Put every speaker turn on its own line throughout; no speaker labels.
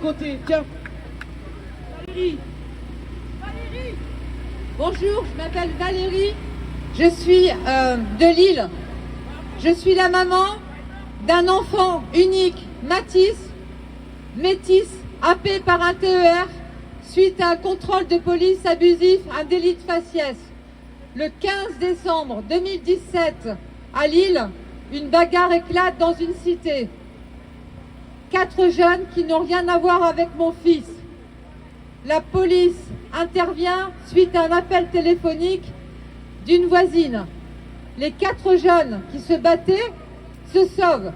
Côté, tiens. Valérie.
Valérie. Bonjour, je m'appelle Valérie. Je suis de Lille. Je suis la maman d'un enfant unique, Mathis, métis, happé par un TER suite à un contrôle de police abusif, un délit de faciès. Le 15 décembre 2017, à Lille, une bagarre éclate dans une cité. 4 jeunes qui n'ont rien à voir avec mon fils. La police intervient suite à un appel téléphonique d'une voisine. Les 4 jeunes qui se battaient se sauvent.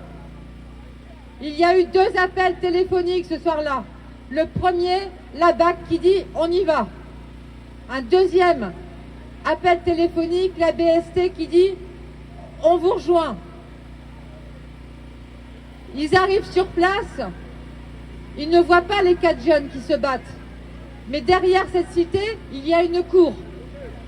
Il y a eu 2 appels téléphoniques ce soir-là. Le premier, la BAC qui dit « on y va ». Un deuxième appel téléphonique, la BST qui dit « on vous rejoint ». Ils arrivent sur place, ils ne voient pas les 4 jeunes qui se battent. Mais derrière cette cité, il y a une cour.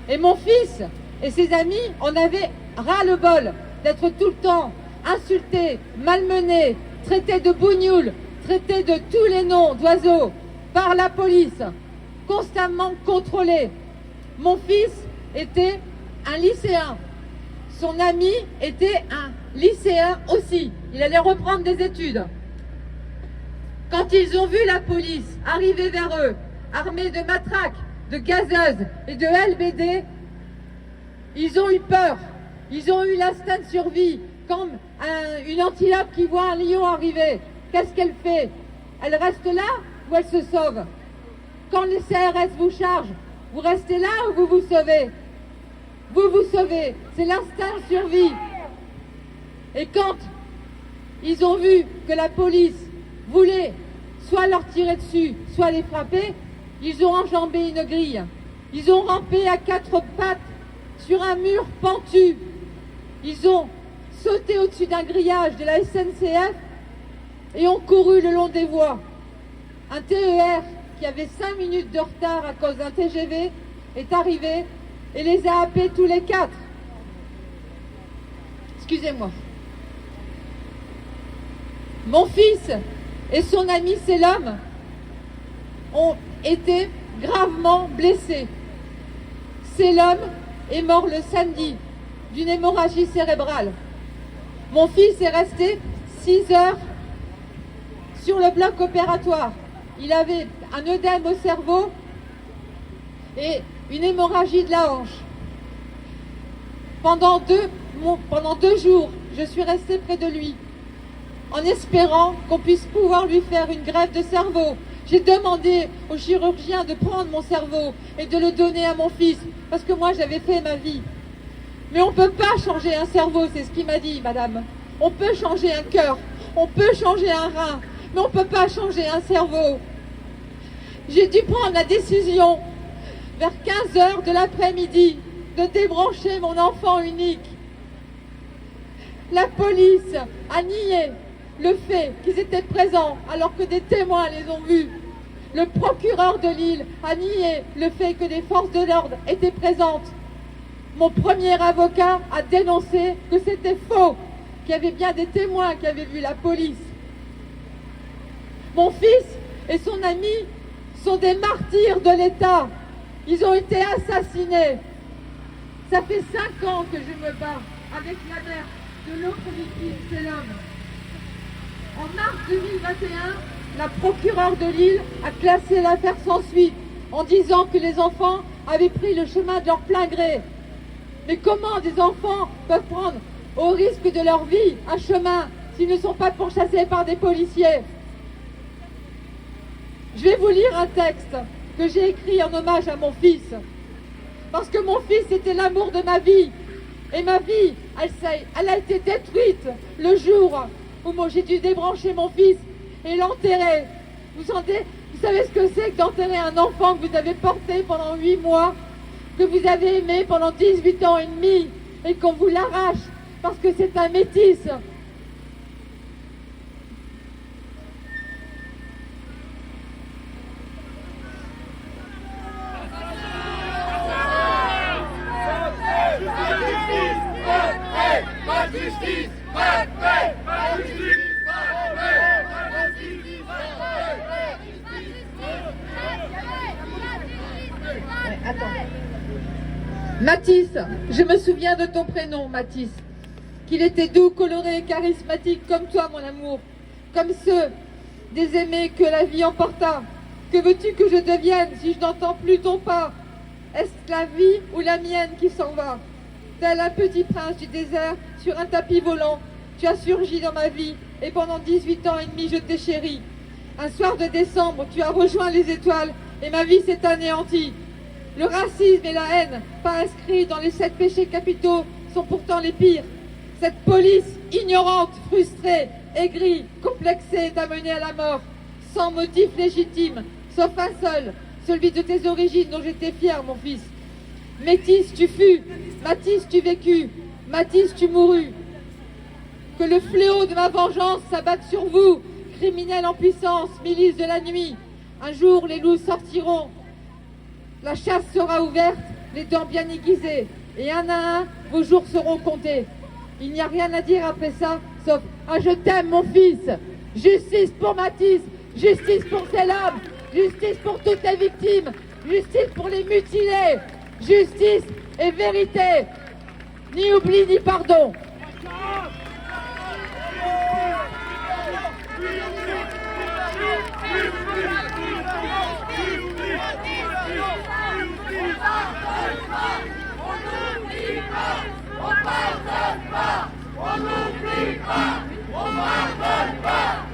Et mon fils et ses amis en avaient ras-le-bol d'être tout le temps insultés, malmenés, traités de bougnoules, traités de tous les noms d'oiseaux par la police, constamment contrôlés. Mon fils était un lycéen. Son ami était un lycéen aussi. Il allait reprendre des études. Quand ils ont vu la police arriver vers eux, armés de matraques, de gazeuses et de LBD, ils ont eu peur. Ils ont eu l'instinct de survie, comme une antilope qui voit un lion arriver. Qu'est-ce qu'elle fait? Elle reste là ou elle se sauve? Quand les CRS vous chargent, vous restez là ou vous vous sauvez? Vous vous sauvez. C'est l'instinct de survie. Et quand ils ont vu que la police voulait soit leur tirer dessus, soit les frapper, ils ont enjambé une grille. Ils ont rampé à 4 pattes sur un mur pentu. Ils ont sauté au-dessus d'un grillage de la SNCF et ont couru le long des voies. Un TER qui avait 5 minutes de retard à cause d'un TGV est arrivé et les a happés tous les 4. Excusez-moi. Mon fils et son ami Selim ont été gravement blessés. Selim est mort le samedi d'une hémorragie cérébrale. Mon fils est resté 6 heures sur le bloc opératoire. Il avait un œdème au cerveau et une hémorragie de la hanche. Pendant 2 jours, je suis restée près de lui, en espérant qu'on puisse pouvoir lui faire une greffe de cerveau. J'ai demandé au chirurgien de prendre mon cerveau et de le donner à mon fils, parce que moi j'avais fait ma vie. Mais on ne peut pas changer un cerveau, c'est ce qu'il m'a dit, madame. On peut changer un cœur, on peut changer un rein, mais on ne peut pas changer un cerveau. J'ai dû prendre la décision, vers 15 heures de l'après-midi, de débrancher mon enfant unique. La police a nié le fait qu'ils étaient présents alors que des témoins les ont vus. Le procureur de Lille a nié le fait que des forces de l'ordre étaient présentes. Mon premier avocat a dénoncé que c'était faux, qu'il y avait bien des témoins qui avaient vu la police. Mon fils et son ami sont des martyrs de l'État. Ils ont été assassinés. Ça fait 5 ans que je me bats avec la mère de l'autre victime, c'est l'homme. En mars 2021, la procureure de Lille a classé l'affaire sans suite en disant que les enfants avaient pris le chemin de leur plein gré. Mais comment des enfants peuvent prendre au risque de leur vie un chemin s'ils ne sont pas pourchassés par des policiers? Je vais vous lire un texte que j'ai écrit en hommage à mon fils. Parce que mon fils était l'amour de ma vie. Et ma vie, elle a été détruite le jour où j'ai dû débrancher mon fils et l'enterrer. Vous savez ce que c'est que d'enterrer un enfant que vous avez porté pendant 8 mois, que vous avez aimé pendant 18 ans et demi, et qu'on vous l'arrache parce que c'est un métis.
Justice, pas de paix, pas de justice, pas de paix, pas de justice, pas de paix.
Attends. Mathis, je me souviens de ton prénom, Mathis. Qu'il était doux, coloré, charismatique comme toi, mon amour. Comme ceux des aimés que la vie emporta. Que veux-tu que je devienne si je n'entends plus ton pas? Est-ce la vie ou la mienne qui s'en va? Tel un petit prince du désert sur un tapis volant, tu as surgi dans ma vie et pendant 18 ans et demi je t'ai chéri. Un soir de décembre, tu as rejoint les étoiles et ma vie s'est anéantie. Le racisme et la haine, pas inscrits dans les 7 péchés capitaux, sont pourtant les pires. Cette police ignorante, frustrée, aigrie, complexée t'a mené à la mort, sans motif légitime, sauf un seul, celui de tes origines dont j'étais fier, mon fils. Métis tu fus, Mathis tu vécus, Mathis tu mourus. Que le fléau de ma vengeance s'abatte sur vous, criminels en puissance, milices de la nuit. Un jour les loups sortiront, la chasse sera ouverte, les dents bien aiguisées, et un à un, vos jours seront comptés. Il n'y a rien à dire après ça, sauf « Ah, je t'aime, mon fils !» Justice pour Mathis, justice pour ses âmes, justice pour toutes les victimes, justice pour les mutilés, justice et vérité, ni oubli ni pardon.
On n'oublie pas, on pardonne pas.